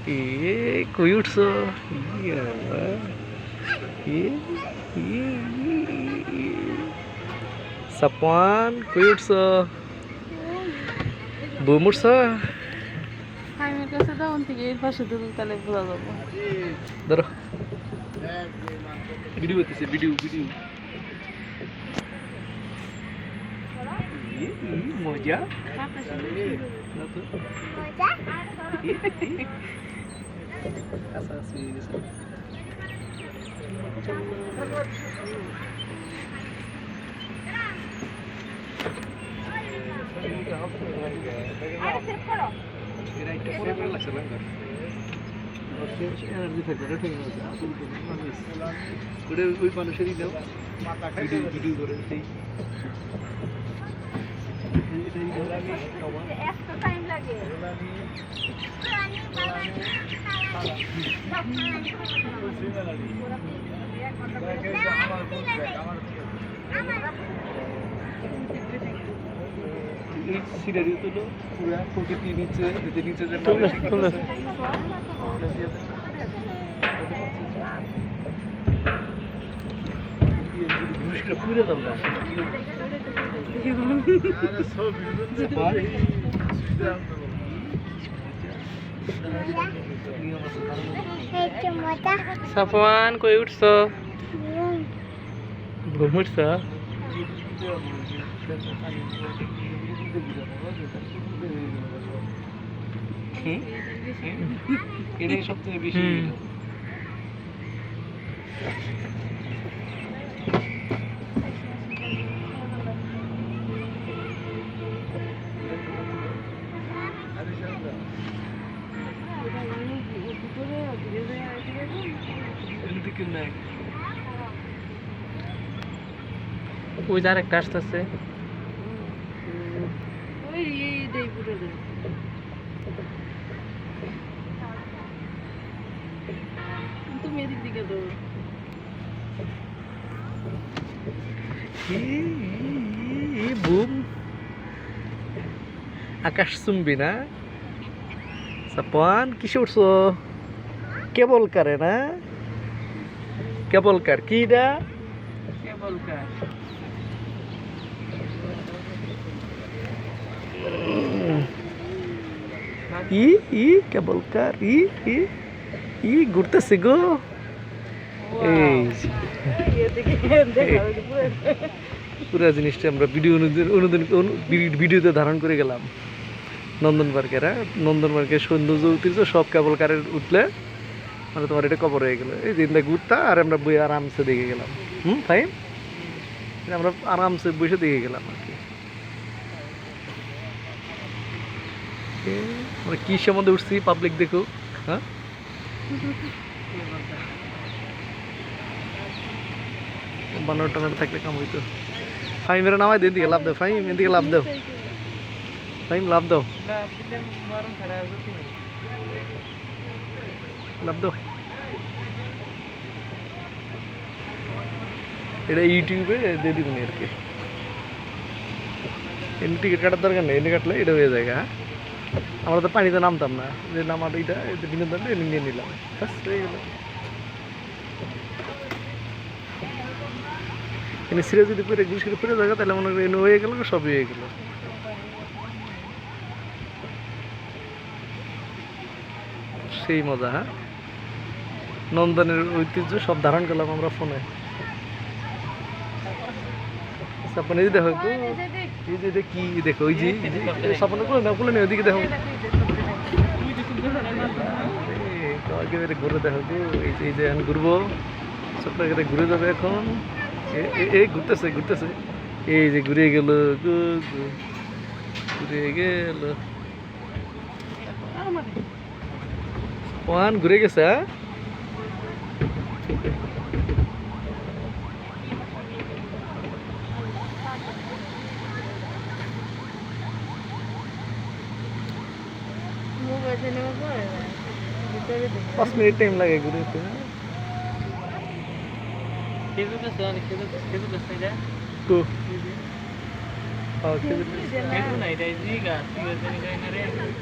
এ কই উঠছো সাপান কই উঠছো বুম উঠছো আমার কাছে তখন থেকে এর পাশে ধরো তাহলে বোঝা যাবো ধরো ভিডিও করতেছে ভিডিও মজা ওই মানুষেরই দাও ভিডিও করে সিনারি তো পুরা প্রকৃতি নিচে যে পুরে দাম সাফওয়ান কই উঠছ ঘুম উঠছ এটাই সবচেয়ে বেশি ওই যার একটা আসতেছে বুম আকাশ চুম্বি না সাপান কিসে উঠছো কেবল কারে না কেবল কার কি দা কেবল কার ই কেবল কার ই ঘুরতেছে গো এই পুরো জিনিসটা আমরা ভিডিওতে ধারণ করে গেলাম নন্দন পার্কের নন্দন পার্কের সৌন্দর্য ঐতিহ্য সব কেবল কারের উঠলে মানে তোমার এটা কবর হয়ে গেল এই দিনটা ঘুরতা আর আমরা বই আরামসে দেখে গেলাম ফাইন আমরা আরামসে বসে দেখে গেলাম আর কি আমরা কি সম্বন্ধে উঠছি পাবলিক দেখো হ্যাঁ বানর টানার থাকলে কাম হইতো ফাইম এর নামাই দিন দিকে লাভ দাও ফাইম এদিকে লাভ দাও ফাইম লাভ দাও লাভ দাও এটা ইউটিউবে দিয়ে দিবেন আর কি এমনি টিকিট কাটার দরকার নেই এমনি কাটলে এটা হয়ে যায় হ্যাঁ আমরা তো পানিতে নামতাম না যে নামার এটা বিনোদনটা এমনি নিয়ে নিলাম ব্যাস হয়ে গেল এমনি সিরিয়াস যদি পরে ঘুষিয়ে পরে জায়গা তাহলে মনে করি হয়ে গেল সবই হয়ে গেল সেই মজা হ্যাঁ নন্দনের ঐতিহ্য সব ধারণ করলাম আমরা ফোনে সাপনে দেখো এই যে কি দেখো ওই যে সাপনে কুলে নেই ওইদিকে দেখো ঘুরে দেখো এই যে এখন ঘুরবো সবটা ঘুরে যাবে এখন এই ঘুরতেছে এই যে ঘুরে গেল ওয়ান ঘুরে গেছে पाँच मिनट टाइम लगेगा घूरे तो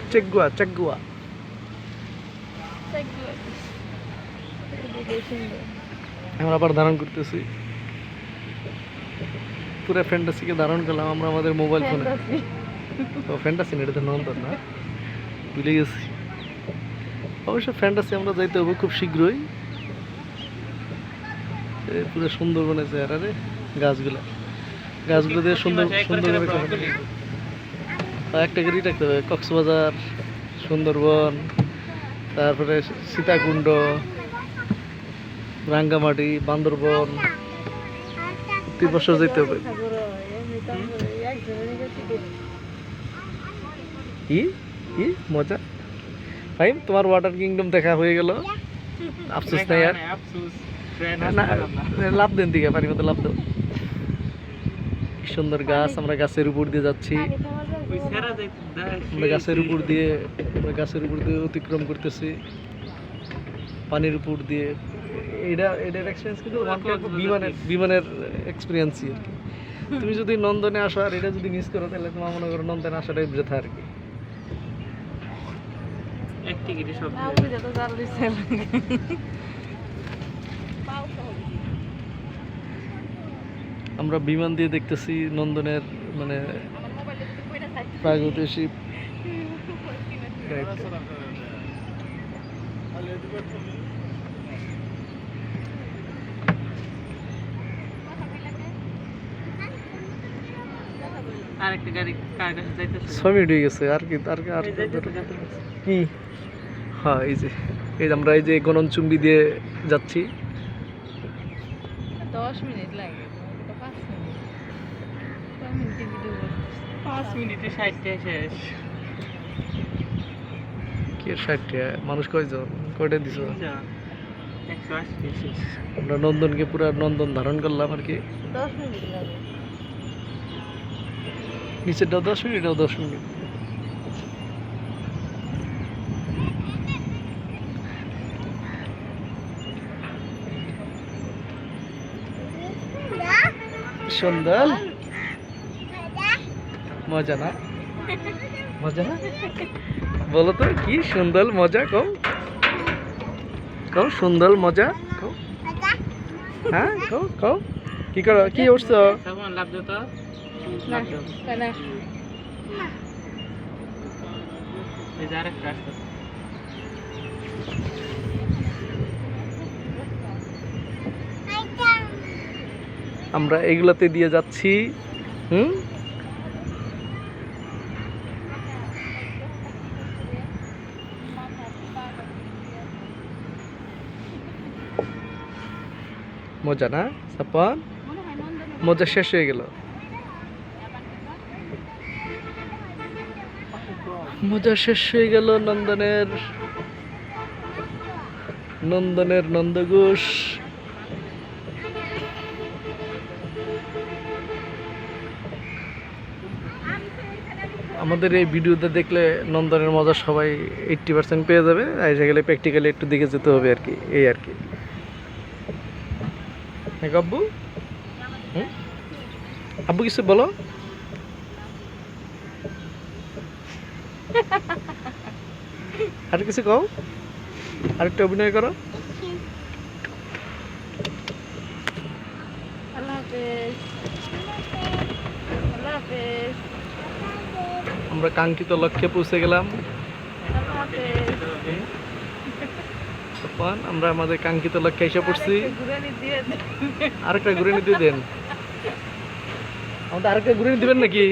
चेक गुआ আমরা আবার ধারণ করতেছি, পুরো ফ্যান্টাসিকে ধারণ করলাম আমরা আমাদের মোবাইল ফোনে। ও ফ্যান্টাসি না, এটা তো নন্দন না, ভুলে গেছি। অবশ্য ফ্যান্টাসি আমরা যাইতে হবে খুব শীঘ্রই। পুরো সুন্দরবনে চেহারা রে, গাছগুলো দিয়ে সুন্দর সুন্দর করে একটা গাড়ি রাখতে হবে। কক্সবাজার, সুন্দরবন, তারপরে সীতাকুণ্ড, রাঙ্গামাটি, বান্দরবন, 3 বছর যেতে হবে। কি কি মজা ভাই, তোমার ওয়াটার কিংডম দেখা হয়ে গেল, আফসোস নাই আর। না, লাভ দেন দিকে পানির মধ্যে লাভ দাও। কি সুন্দর গাছ, আমরা গাছের উপর দিয়ে যাচ্ছি, আমরা গাছের উপর দিয়ে অতিক্রম করতেছি পানির উপর দিয়ে। এটার এক্সপিরিয়েন্স কিন্তু বিমানের এক্সপিরিয়েন্সই আর কি। তুমি যদি নন্দনে আসো আর এটা যদি মিস করো, তাহলে তোমার মনে করো নন্দনে আসাটাই বৃথা আর কি। আমরা বিমান দিয়ে দেখতেছি নন্দনের মানে প্রাগৈতিহাসিক আরেকটা গাড়ি কার কাছে যাইতেছে, 6 মিনিট হয়ে গেছে আর কি। আর কি হ্যাঁ, এই যে আমরা এই যে গগনচুম্বী দিয়ে যাচ্ছি। 10 মিনিট লাগে, 5 মিনিট, 5 মিনিটে 60টা শেষ। কি 60টা মানুষ কয়জন, কয়টা দিছো? 180 শেষ। আমরা নন্দনকে পুরা নন্দন ধারণ করলাম আর কি। 10 মিনিট লাগে, নিচেরটাও 10 মিনিট, এটাও 10 মিনিট। সুন্দর মজা না, মজা না বলো তো, কি সুন্দর মজা, কও সুন্দর মজা, কও হ্যাঁ, কও কি করো, কি উঠছো? লাভ দাও তো না না, এই যারে ক্রাশ তো আমরা এগুলাতে দিয়ে যাচ্ছি। মজা না সাপান, মজা শেষ হয়ে গেল, মজা শেষ হয়ে গেল নন্দনের নন্দঘোষ। আমাদের এই ভিডিওতে দেখলে নন্দনের মজা সবাই 80% পেয়ে যাবে। এসে গেলে প্র্যাকটিক্যালি একটু দিকে যেতে হবে আর কি, এই আর কি। আব্বু, আব্বু কিছু বলো। আর কিছু কও, আরেকটা অভিনয় করো। আল্লাহ হাফেজ, আল্লাহ হাফেজ। আমরা কাঙ্ক্ষিত লক্ষ্যে পৌঁছে গেলাম। আল্লাহ হাফেজ। আমরা আমাদের কাঙ্ক্ষিত লক্ষ্যে এসে পড়ছি। আরেকটা ঘুরে আরেকটা ঘুরে নিতে দেন, আমাদের আরেকটা ঘুরে দিবেন নাকি?